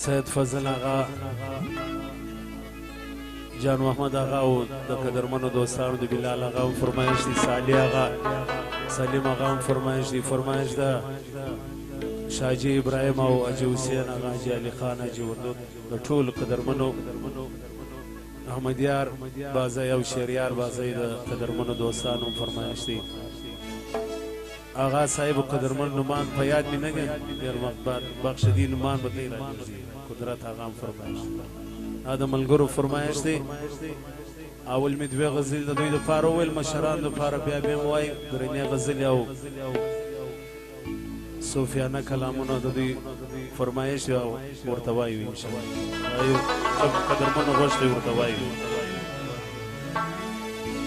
سید فضل آغا جان محمد آغا او د قدرمنو دوستانو د بلال آغا هم فرمایش دی، صالح آغا سلیم آغا هم فرمایش دی، فرمایش ده شاجی ابراهیم او اجي حسین آغا حاجي علي خان حاجي ودود د ټول قدرمنو احمدیار بازی او شهریار بازی د قدرمنو دوستانو هم فرمایش دی. آغا صاحب قدرمن نمان په یاد می نه ډیر مقبر بخش دی نمان به غیر قدرت آغا هم فرمایش دا د ملګرو فرمایش دی. اول می دوه غزل د دوی د پاره ویل مشران د پاره بیا به وای درنه غزل او صوفیانه کلامونه د دوی فرمایش او ورته وایو ان شاء الله ایو قدرمن غوښتي ورته وایو.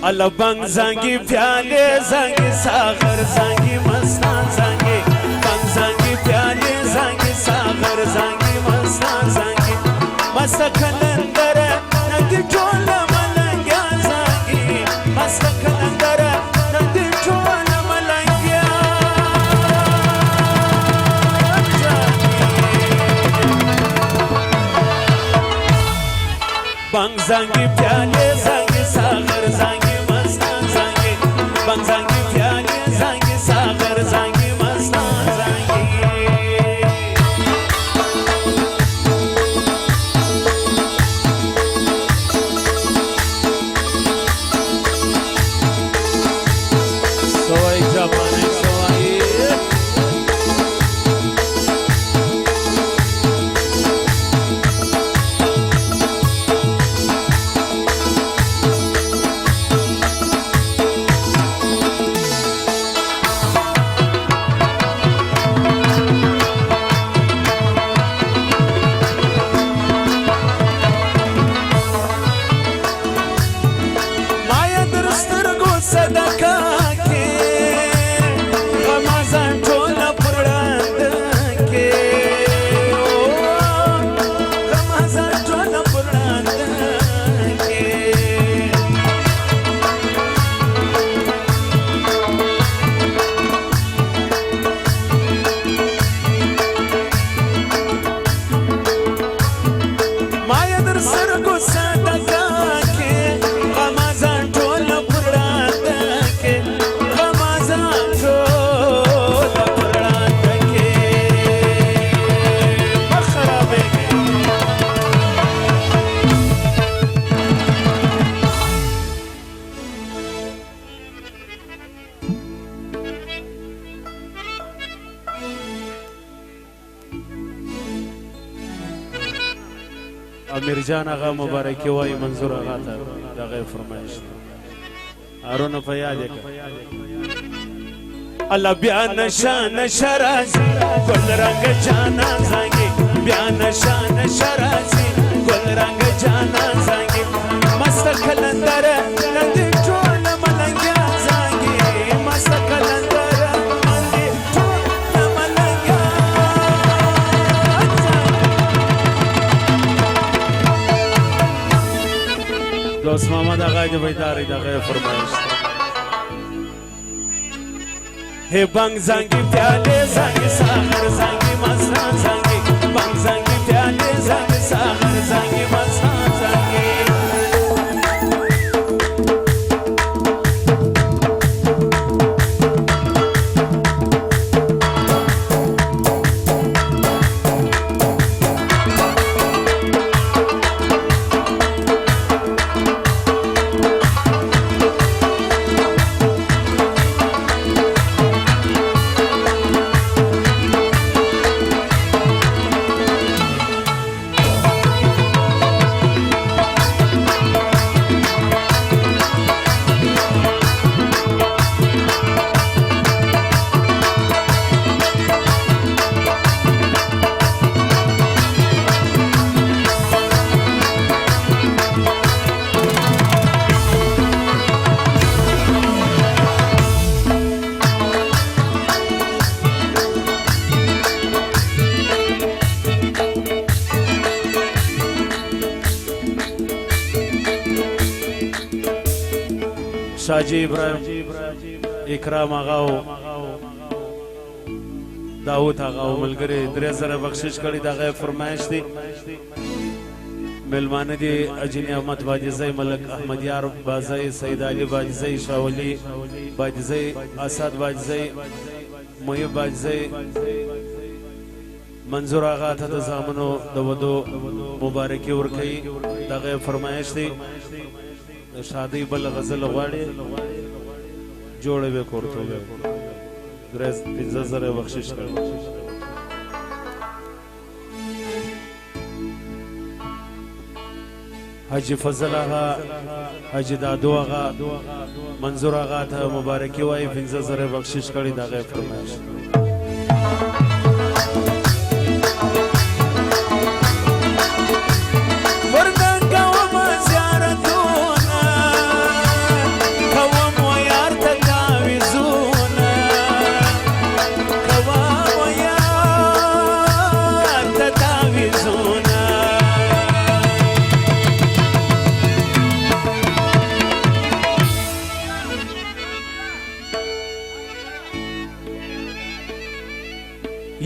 الله بنگ زنگی پیاله زنگی ساغر زنگی مستان زنگی بنگ زنگی پیاله زنگی ساغر زنگی مستان زنگی مست کلندره نگی چول ملنگیا زنگی مست کلندره نگی چول ملنگیا بنگ زنگی پیاله زنگی ساغر زنگی بنگ زنگی پیالی زنگی ساغر زنگی مستان زنگی سوئی جوانی سوئی امیر جان آغا مبارکی وای منظور آغا تا دغه فرمایش هارون په یاد یک الله بیا نشان شراز ګل رنگ جانا زنګي بیا نشان شراز ګل رنگ جانا زنګي مست کلندر نند ټول ملنګیا زنګي مست کلندر نند ټول ملنګیا دوست محمد آغا جو بیداری دغه فرمایش ہے بنگ زنگی پیالے زنگی ساغر زنگی مستان زنگی بنگ زنگی پیالے زنگی ساغر زنگی مستان زنگی شاجی ابراهیم اکرام آغا داود هغه او ملګري 3000 بخشش کړي دغه فرمایش دی ملمانه دي اجنی احمد باجزی ملک احمد یار بازی سید علی باجزی شاولی باجزی اسد باجزی محب باجزی منظور آغا ته د زامنو د ودو مبارکي ورکړي دغه فرمایش دی شادی بل غزل غواړي جوړه به کوړته درز 15000 بخشش کړي حاجی فضل آغا حاجی دادو آغا منظور آغا ته مبارکي وای 15000 بخشش کړي دغه فرمایش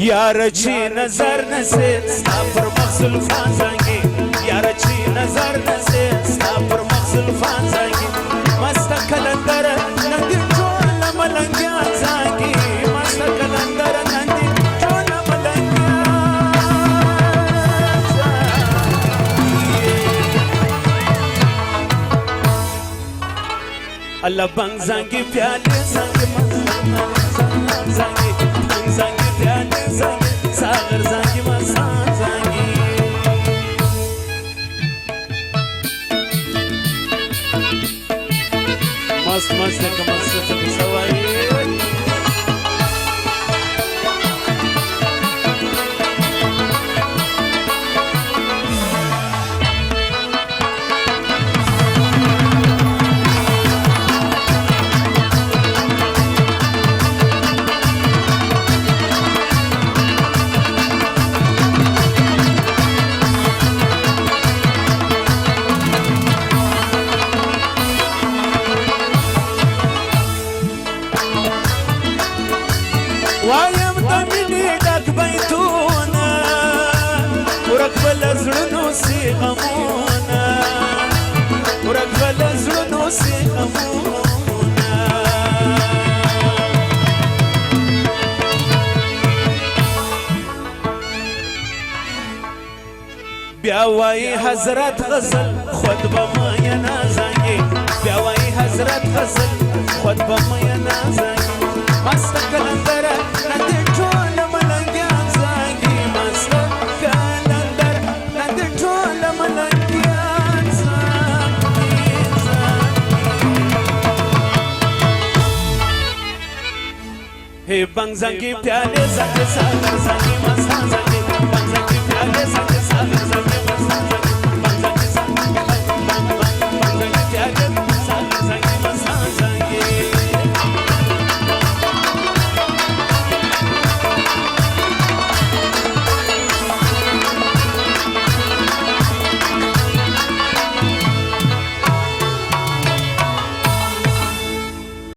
यार अच्छी नजर न से पर मखसुल फांसांगे यार अच्छी नजर न से पर मखसुल फांसांगे मस्त कलंदर नंदी चोल मलंगिया सांगी मस्त कलंदर नंदी चोल मलंगिया अल्लाह बंग सांगी प्याले सांगी सांगी सांगी प्याले सांगी सागर सांगी मसान सांगी मस्त मस्त मस्त सवाई وایم دمینی ډک بیتونه ورک بل زړونو سي غمونه ورک بل زړونو سي غمونه بیا وای حضرت غزل خود به ما نازنګي بیا وای حضرت غزل خود به ما نازنګي مست کلندر نند ټول ملنګیان زنګي مست کلندر نند ټول ملنګیان زنګي هی بنګ زنګي پیاله زنګي ساغر زنګي مستان زنګي بنګ زنګي پیاله زنګي ساغر زنګي